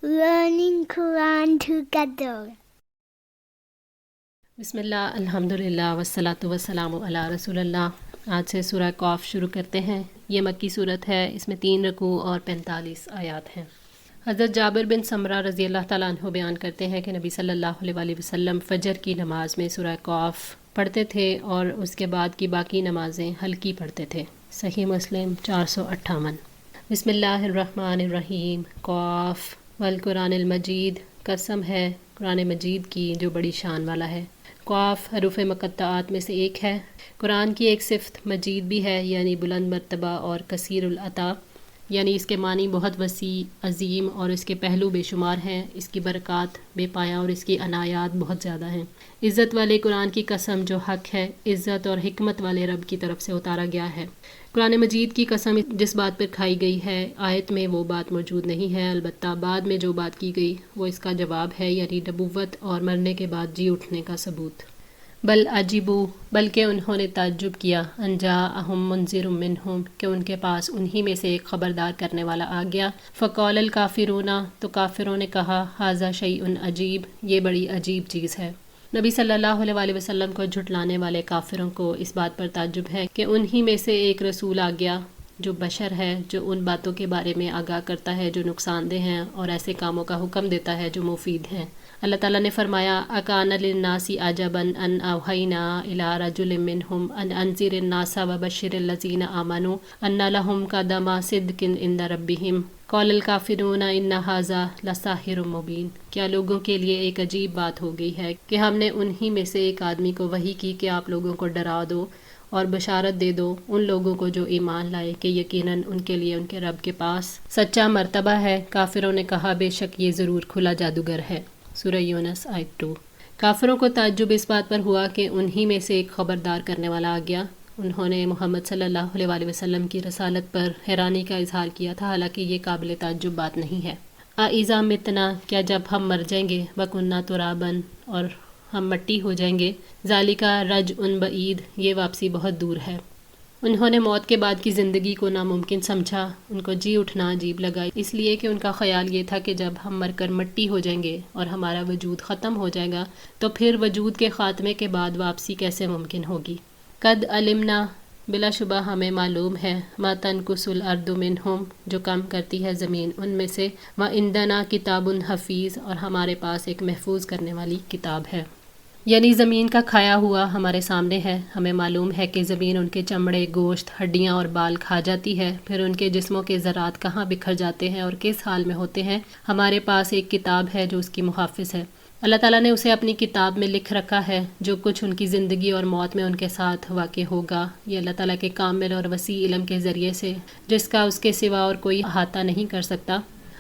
learning Quran together. بسم اللہ الحمدللہ والصلاۃ والسلام علی رسول اللہ۔ آج سے سورہ قاف شروع کرتے ہیں۔ یہ مکی صورت ہے، اس میں 3 رکوع اور 45 آیات ہیں۔ حضرت جابر بن سمرہ رضی اللہ تعالیٰ عنہ بیان کرتے ہیں کہ نبی صلی اللہ علیہ وآلہ وسلم فجر کی نماز میں سورہ قاف پڑھتے تھے اور اس کے بعد کی باقی نمازیں ہلکی پڑھتے تھے۔ صحیح مسلم 458۔ بسم اللہ الرحمن الرحیم۔ قاف والقرآن المجید، قسم ہے قرآن مجید کی جو بڑی شان والا ہے۔ قاف حروف مقطعات میں سے ایک ہے۔ قرآن کی ایک صفت مجید بھی ہے، یعنی بلند مرتبہ اور کثیر العطا، یعنی اس کے معنی بہت وسیع، عظیم اور اس کے پہلو بے شمار ہیں، اس کی برکات بے پایا اور اس کی عنایات بہت زیادہ ہیں۔ عزت والے قرآن کی قسم جو حق ہے، عزت اور حکمت والے رب کی طرف سے اتارا گیا ہے۔ قرآن مجید کی قسم جس بات پر کھائی گئی ہے، آیت میں وہ بات موجود نہیں ہے، البتہ بعد میں جو بات کی گئی وہ اس کا جواب ہے، یعنی نبوت اور مرنے کے بعد جی اٹھنے کا ثبوت۔ بل عجیبو، بلکہ انہوں نے تعجب کیا، ان جاءہم منذر منہم، کہ ان کے پاس انہی میں سے ایک خبردار کرنے والا آ گیا۔ فقال الکافرون، تو کافروں نے کہا، ھذا شیء عجیب، یہ بڑی عجیب چیز ہے۔ نبی صلی اللہ علیہ وآلہ وسلم کو جھٹلانے والے کافروں کو اس بات پر تعجب ہے کہ انہی میں سے ایک رسول آ گیا جو بشر ہے، جو ان باتوں کے بارے میں آگاہ کرتا ہے جو نقصان دہ ہیں اور ایسے کاموں کا حکم دیتا ہے جو مفید ہیں۔ اللہ تعالیٰ نے فرمایا، اکان للناس عجبا ان اوحینا الی رجل منہم ان انذر الناس وبشر الذین آمنوا ان لہم قدم صدق عند ربہم قال الکافرون ان ھذا لساحر مبین۔ کیا لوگوں کے لیے ایک عجیب بات ہو گئی ہے کہ ہم نے انہی میں سے ایک آدمی کو وحی کی کہ آپ لوگوں کو ڈرا دو اور بشارت دے دو ان لوگوں کو جو ایمان لائے کہ یقیناً ان کے لیے ان کے رب کے پاس سچا مرتبہ ہے۔ کافروں نے کہا، بے شک یہ ضرور کھلا جادوگر ہے۔ سورہ یونس آیت 2۔ کافروں کو تعجب اس بات پر ہوا کہ انہی میں سے ایک خبردار کرنے والا آ گیا۔ انہوں نے محمد صلی اللہ علیہ وآلہ وسلم کی رسالت پر حیرانی کا اظہار کیا تھا، حالانکہ یہ قابل تعجب بات نہیں ہے۔ اذا متنا، کیا جب ہم مر جائیں گے، وکنا ترابا، اور ہم مٹی ہو جائیں گے، ذالک رجع بعید، یہ واپسی بہت دور ہے۔ انہوں نے موت کے بعد کی زندگی کو ناممکن سمجھا، ان کو جی اٹھنا عجیب لگا، اس لیے کہ ان کا خیال یہ تھا کہ جب ہم مر کر مٹی ہو جائیں گے اور ہمارا وجود ختم ہو جائے گا تو پھر وجود کے خاتمے کے بعد واپسی کیسے ممکن ہوگی۔ قد علمنا، بلا شبہ ہمیں معلوم ہے، ما تنقص الارض منہم، جو کم کرتی ہے زمین ان میں سے، وعندنا کتاب حفیظ، اور ہمارے پاس ایک محفوظ کرنے والی کتاب ہے۔ یعنی زمین کا کھایا ہوا ہمارے سامنے ہے، ہمیں معلوم ہے کہ زمین ان کے چمڑے، گوشت، ہڈیاں اور بال کھا جاتی ہے، پھر ان کے جسموں کے ذرات کہاں بکھر جاتے ہیں اور کس حال میں ہوتے ہیں۔ ہمارے پاس ایک کتاب ہے جو اس کی محافظ ہے۔ اللہ تعالیٰ نے اسے اپنی کتاب میں لکھ رکھا ہے، جو کچھ ان کی زندگی اور موت میں ان کے ساتھ واقع ہوگا۔ یہ اللہ تعالیٰ کے کامل اور وسیع علم کے ذریعے سے، جس کا اس کے سوا اور کوئی احاطہ نہیں کر سکتا۔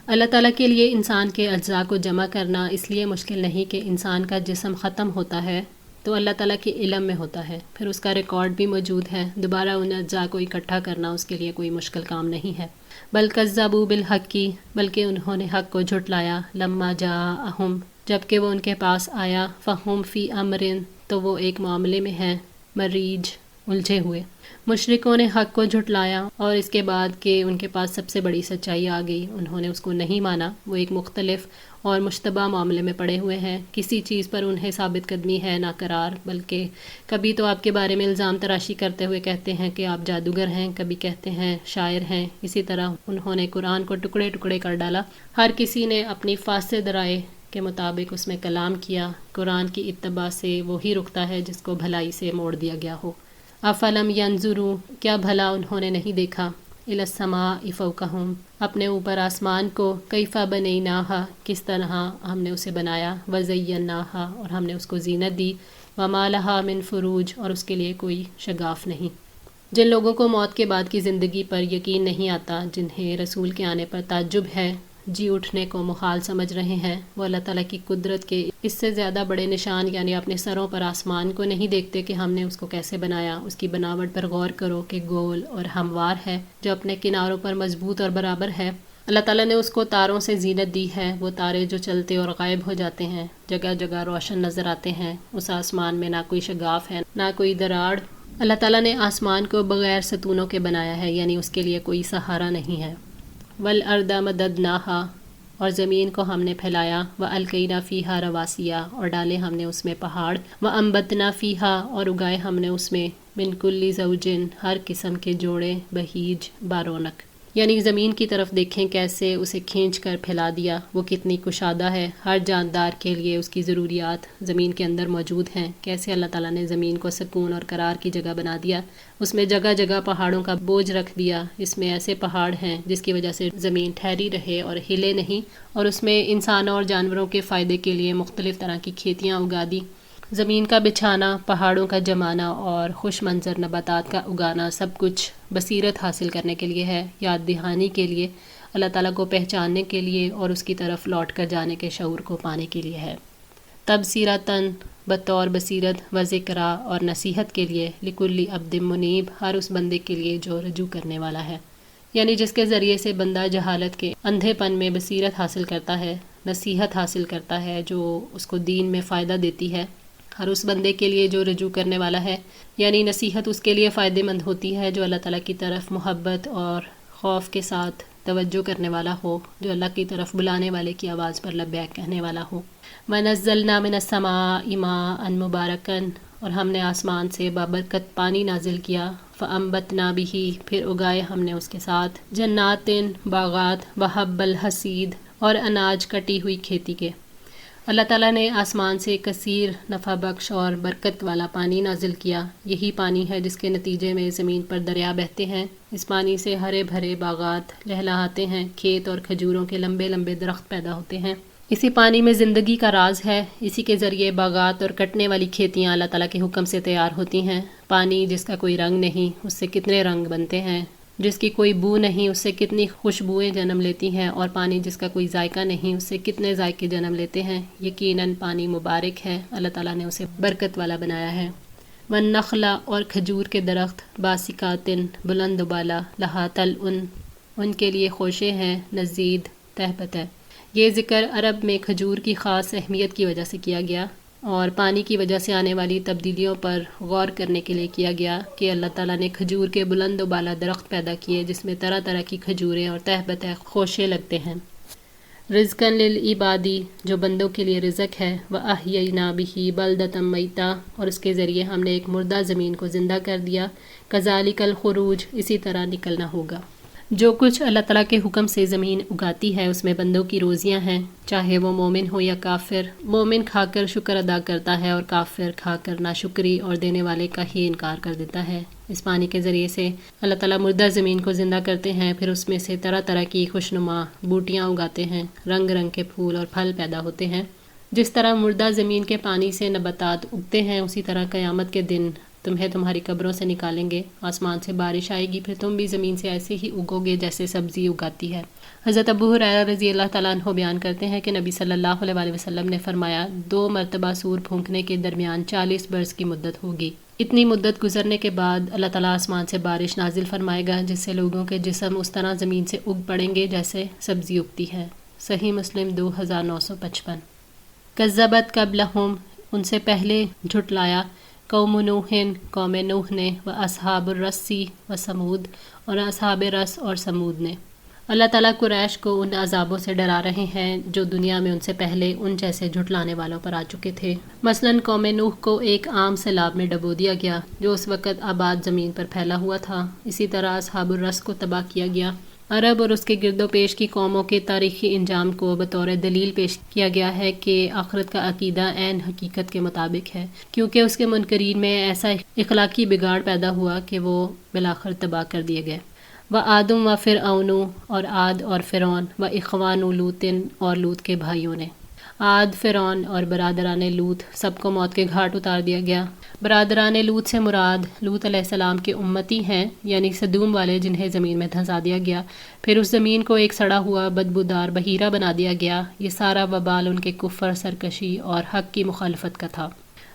اللہ تعالیٰ کے لیے انسان کے اجزاء کو جمع کرنا اس لیے مشکل نہیں کہ انسان کا جسم ختم ہوتا ہے تو اللہ تعالیٰ کے علم میں ہوتا ہے، پھر اس کا ریکارڈ بھی موجود ہے، دوبارہ ان اجزاء کو اکٹھا کرنا اس کے لیے کوئی مشکل کام نہیں ہے۔ بل کذبوا بالحق، بلکہ انہوں نے حق کو جھٹلایا، لما جاءہم، جب کہ وہ ان کے پاس آیا، فہم فی امر، تو وہ ایک معاملے میں ہیں، مریج، الجھے ہوئے۔ مشرکوں نے حق کو جھٹلایا اور اس کے بعد کہ ان کے پاس سب سے بڑی سچائی آ گئی انہوں نے اس کو نہیں مانا، وہ ایک مختلف اور مشتبہ معاملے میں پڑے ہوئے ہیں۔ کسی چیز پر انہیں ثابت قدمی ہے نہ قرار، بلکہ کبھی تو آپ کے بارے میں الزام تراشی کرتے ہوئے کہتے ہیں کہ آپ جادوگر ہیں، کبھی کہتے ہیں شاعر ہیں۔ اسی طرح انہوں نے قرآن کو ٹکڑے ٹکڑے کر ڈالا، ہر کسی نے اپنی فاسد رائے کے مطابق اس میں کلام کیا۔ قرآن کی اتباع سے وہی رکتا ہے جس کو بھلائی سے موڑ دیا گیا ہو۔ افلم ینظروا، کیا بھلا انہوں نے نہیں دیکھا، الی السماء فوقہم، اپنے اوپر آسمان کو، کیف بنیناہا، کس طرح ہم نے اسے بنایا، وزیناہا، اور ہم نے اس کو زینت دی، وما لہا من فروج، اور اس کے لیے کوئی شگاف نہیں۔ جن لوگوں کو موت کے بعد کی زندگی پر یقین نہیں آتا، جنہیں رسول کے آنے پر تعجب ہے، جی اٹھنے کو محال سمجھ رہے ہیں، وہ اللہ تعالیٰ کی قدرت کے اس سے زیادہ بڑے نشان یعنی اپنے سروں پر آسمان کو نہیں دیکھتے کہ ہم نے اس کو کیسے بنایا۔ اس کی بناوٹ پر غور کرو کہ گول اور ہموار ہے، جو اپنے کناروں پر مضبوط اور برابر ہے۔ اللہ تعالیٰ نے اس کو تاروں سے زینت دی ہے، وہ تارے جو چلتے اور غائب ہو جاتے ہیں، جگہ جگہ روشن نظر آتے ہیں۔ اس آسمان میں نہ کوئی شگاف ہے نہ کوئی دراڑ۔ اللہ تعالیٰ نے آسمان کو بغیر ستونوں کے بنایا ہے، یعنی اس کے لیے کوئی سہارا نہیں ہے۔ والارض مددناہا، اور زمین کو ہم نے پھیلایا، وَأَلْقَيْنَا فِيهَا رَوَاسِيَ اور ڈالے ہم نے اس میں پہاڑ، وَأَنبَتْنَا فِيهَا اور اگائے ہم نے اس میں مِن كُلِّ زَوْجٍ ہر قسم کے جوڑے، بہیج بارونق، یعنی زمین کی طرف دیکھیں کیسے اسے کھینچ کر پھیلا دیا، وہ کتنی کشادہ ہے، ہر جاندار کے لیے اس کی ضروریات زمین کے اندر موجود ہیں، کیسے اللہ تعالیٰ نے زمین کو سکون اور قرار کی جگہ بنا دیا، اس میں جگہ جگہ پہاڑوں کا بوجھ رکھ دیا، اس میں ایسے پہاڑ ہیں جس کی وجہ سے زمین ٹھہری رہے اور ہلے نہیں، اور اس میں انسانوں اور جانوروں کے فائدے کے لیے مختلف طرح کی کھیتیاں اگا دی، زمین کا بچھانا، پہاڑوں کا جمانا اور خوش منظر نباتات کا اگانا سب کچھ بصیرت حاصل کرنے کے لیے ہے، یاد دہانی کے لیے، اللہ تعالیٰ کو پہچاننے کے لیے اور اس کی طرف لوٹ کر جانے کے شعور کو پانے کے لیے ہے۔ تبصیرتاً بطور بصیرت و ذکرہ اور نصیحت کے لیے، لکل عبد منیب ہر اس بندے کے لیے جو رجوع کرنے والا ہے، یعنی جس کے ذریعے سے بندہ جہالت کے اندھے پن میں بصیرت حاصل کرتا ہے، نصیحت حاصل کرتا ہے جو اس کو دین میں فائدہ دیتی ہے، ہر اس بندے کے لیے جو رجوع کرنے والا ہے، یعنی نصیحت اس کے لیے فائدہ مند ہوتی ہے جو اللہ تعالیٰ کی طرف محبت اور خوف کے ساتھ توجہ کرنے والا ہو، جو اللہ کی طرف بلانے والے کی آواز پر لبیک کہنے والا ہو۔ وَنَزَّلْنَا مِنَ السَّمَاءِ مَاءً مُبَارَكًا اور ہم نے آسمان سے بابرکت پانی نازل کیا، فَأَنبَتْنَا بِهِ پھر اگائے ہم نے اس کے ساتھ، جناتٍ باغات، وَحَبَّ الْحَصِيدِ اور اناج کٹی ہوئی کھیتی کے۔ اللہ تعالیٰ نے آسمان سے کثیر نفع بخش اور برکت والا پانی نازل کیا، یہی پانی ہے جس کے نتیجے میں زمین پر دریا بہتے ہیں، اس پانی سے ہرے بھرے باغات لہلہاتے ہیں، کھیت اور کھجوروں کے لمبے لمبے درخت پیدا ہوتے ہیں، اسی پانی میں زندگی کا راز ہے، اسی کے ذریعے باغات اور کٹنے والی کھیتیاں اللہ تعالیٰ کے حکم سے تیار ہوتی ہیں، پانی جس کا کوئی رنگ نہیں اس سے کتنے رنگ بنتے ہیں، جس کی کوئی بو نہیں اس سے کتنی خوشبوئیں جنم لیتی ہیں، اور پانی جس کا کوئی ذائقہ نہیں اس سے کتنے ذائقے جنم لیتے ہیں، یقیناً پانی مبارک ہے، اللہ تعالیٰ نے اسے برکت والا بنایا ہے۔ والنخل اور کھجور کے درخت، باسقات بلند و بالا، لہا طلع ان کے لیے خوشے ہیں، نزید تہبت ہے۔ یہ ذکر عرب میں کھجور کی خاص اہمیت کی وجہ سے کیا گیا اور پانی کی وجہ سے آنے والی تبدیلیوں پر غور کرنے کے لیے کیا گیا کہ اللہ تعالیٰ نے کھجور کے بلند و بالا درخت پیدا کیے جس میں طرح طرح کی کھجوریں اور تہبت خوشے لگتے ہیں۔ رزقاً للعبادی جو بندوں کے لیے رزق ہے، وَأَحْيَيْنَا بِهِ بَلْدَةً مَيْتًا اور اس کے ذریعے ہم نے ایک مردہ زمین کو زندہ کر دیا، كَذَلِكَ الْخُرُوجُ اسی طرح نکلنا ہوگا۔ جو کچھ اللہ تعالیٰ کے حکم سے زمین اگاتی ہے اس میں بندوں کی روزیاں ہیں، چاہے وہ مومن ہو یا کافر، مومن کھا کر شکر ادا کرتا ہے اور کافر کھا کر ناشکری اور دینے والے کا ہی انکار کر دیتا ہے۔ اس پانی کے ذریعے سے اللہ تعالیٰ مردہ زمین کو زندہ کرتے ہیں، پھر اس میں سے طرح طرح کی خوشنما بوٹیاں اگاتے ہیں، رنگ رنگ کے پھول اور پھل پیدا ہوتے ہیں۔ جس طرح مردہ زمین کے پانی سے نباتات اگتے ہیں اسی طرح قیامت کے دن تمہیں تمہاری قبروں سے نکالیں گے، آسمان سے بارش آئے گی، پھر تم بھی زمین سے ایسے ہی اگو گے جیسے سبزی اگاتی ہے۔ حضرت ابو ہریرہ رضی اللہ تعالیٰ عنہ بیان کرتے ہیں کہ نبی صلی اللہ علیہ وسلم نے فرمایا 2 مرتبہ سور پھونکنے کے درمیان 40 برس کی مدت ہوگی۔ اتنی مدت گزرنے کے بعد اللہ تعالیٰ آسمان سے بارش نازل فرمائے گا جس سے لوگوں کے جسم اس طرح زمین سے اگ پڑیں گے جیسے سبزی اگتی ہے۔ صحیح مسلم 2955۔ کذبت قبلہم ان سے پہلے جھٹلایا، قوم نوح قوم نوح نے، و اصحاب الرسی و سمود اور اصحاب رس اور سمود نے۔ اللہ تعالیٰ قریش کو ان عذابوں سے ڈرا رہے ہیں جو دنیا میں ان سے پہلے ان جیسے جھٹلانے والوں پر آ چکے تھے۔ مثلاً قوم نوح کو ایک عام سیلاب میں ڈبو دیا گیا جو اس وقت آباد زمین پر پھیلا ہوا تھا، اسی طرح اصحاب الرس کو تباہ کیا گیا۔ عرب اور اس کے گرد و پیش کی قوموں کے تاریخی انجام کو بطور دلیل پیش کیا گیا ہے کہ آخرت کا عقیدہ عین حقیقت کے مطابق ہے، کیونکہ اس کے منکرین میں ایسا اخلاقی بگاڑ پیدا ہوا کہ وہ بالآخر تباہ کر دیے گئے۔ وعادٌ وفرعون اور عاد اور فرعون، واخوان لوط اور لوط کے بھائیوں نے۔ عاد، فرعون اور برادران لوط سب کو موت کے گھاٹ اتار دیا گیا۔ برادران لوط سے مراد لوط علیہ السلام کے امتی ہیں، یعنی سدوم والے جنہیں زمین میں دھنسا دیا گیا، پھر اس زمین کو ایک سڑا ہوا بدبودار بحیرہ بنا دیا گیا۔ یہ سارا وبال ان کے کفر، سرکشی اور حق کی مخالفت کا تھا۔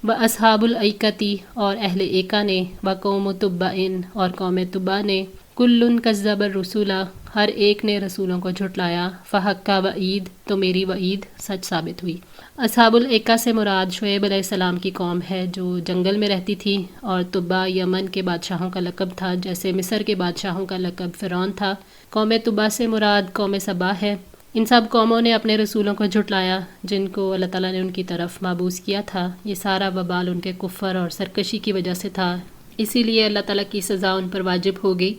واصحاب الایکۃ اور اہل ایکا نے، وقوم تبع اور قوم تبع نے، کل کذب الرسول ہر ایک نے رسولوں کو جھٹلایا، فحق وعید تو میری وعید سچ ثابت ہوئی۔ اصحاب الایکا سے مراد شعیب علیہ السلام کی قوم ہے جو جنگل میں رہتی تھی، اور تبع یمن کے بادشاہوں کا لقب تھا جیسے مصر کے بادشاہوں کا لقب فرعون تھا۔ قوم تبع سے مراد قوم سبا ہے۔ ان سب قوموں نے اپنے رسولوں کو جھٹلایا جن کو اللہ تعالیٰ نے ان کی طرف مابعوث کیا تھا. یہ سارا وبال ان کے کفر اور سرکشی کی وجہ سے تھا، اسی لیے اللہ تعالیٰ کی سزا ان پر واجب ہو گئی.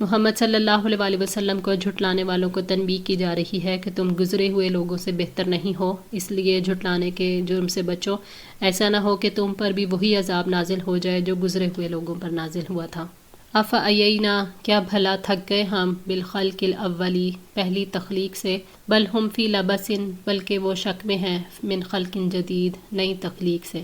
محمد صلی اللہ علیہ وآلہ وسلم کو جھٹلانے والوں کو تنبیہ کی جا رہی ہے کہ تم گزرے ہوئے لوگوں سے بہتر نہیں ہو، اس لیے جھٹلانے کے جرم سے بچو. ایسا نہ ہو کہ تم پر بھی وہی عذاب نازل ہو جائے جو گزرے ہوئے لوگوں پر نازل ہوا تھا. افعینا، کیا بھلا تھک گئے ہم، بالخلق الاولی، پہلی تخلیق سے، بل ہم فی لبس، بلکہ وہ شک میں ہیں، من خلق جدید، نئی تخلیق سے.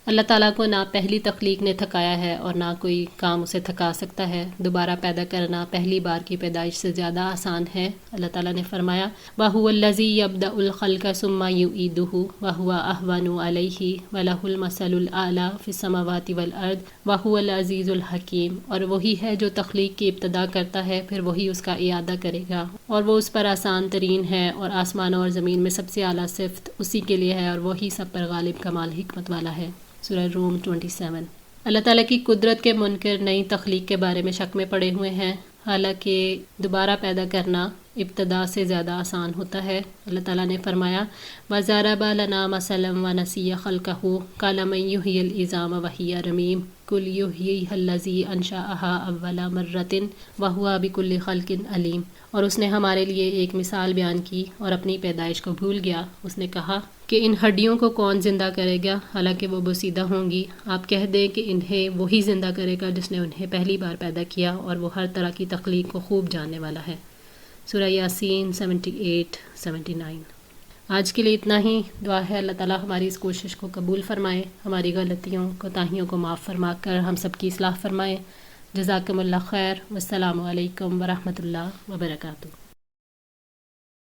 اللہ تعالیٰ کو نہ پہلی تخلیق نے تھکایا ہے اور نہ کوئی کام اسے تھکا سکتا ہے. دوبارہ پیدا کرنا پہلی بار کی پیدائش سے زیادہ آسان ہے. اللہ تعالیٰ نے فرمایا وَهُوَ الَّذِي يَبْدَأُ الْخَلْقَ ثُمَّ يُعِيدُهُ وَهُوَ أَهْوَنُ عَلَيْهِ وَلَهُ الْمَثَلُ الْأَعْلَى فِي السَّمَاوَاتِ وَالْأَرْضِ وَهُوَ الْعَزِيزُ الْحَكِيمُ. اور وہی ہے جو تخلیق کی ابتدا کرتا ہے پھر وہی اس کا اعادہ کرے گا، اور وہ اس پر آسان ترین ہے، اور آسمانوں اور زمین میں سب سے اعلیٰ صفت اسی کے لیے ہے، اور وہی سب پر غالب کمال حکمت والا ہے. سورہ روم 27. اللہ تعالیٰ کی قدرت کے منکر نئی تخلیق کے بارے میں شک میں پڑے ہوئے ہیں، حالانکہ دوبارہ پیدا کرنا ابتدا سے زیادہ آسان ہوتا ہے. اللہ تعالیٰ نے فرمایا وَضَرَبَ لَنَا مَثَلًا وَنَسِيَ خَلْقَهُ قَالَ مَن يُحْيِي الْعِظَامَ وَهِيَ رَمِيمٌ قُلْ يُحْيِيهَا الَّذِي أَنشَأَهَا أَوَّلَ مَرَّةٍ وَهُوَ بِكُلِّ خَلْقٍ عَلِيمٌ. اور اس نے ہمارے لیے ایک مثال بیان کی اور اپنی پیدائش کو بھول گیا. اس نے کہا کہ ان ہڈیوں کو کون زندہ کرے گا حالانکہ وہ بوسیدہ ہوں گی. آپ کہہ دیں کہ انہیں وہی زندہ کرے گا جس نے انہیں پہلی بار پیدا کیا، اور وہ ہر طرح کی تخلیق کو خوب جاننے والا ہے. سورہ یاسین 78-79. آج کے لیے اتنا ہی. دعا ہے اللہ تعالیٰ ہماری اس کوشش کو قبول فرمائے، ہماری غلطیوں کوتاہیوں کو معاف فرما کر ہم سب کی اصلاح فرمائے. جزاکم اللہ خیر. والسلام علیکم ورحمۃ اللہ وبرکاتہ.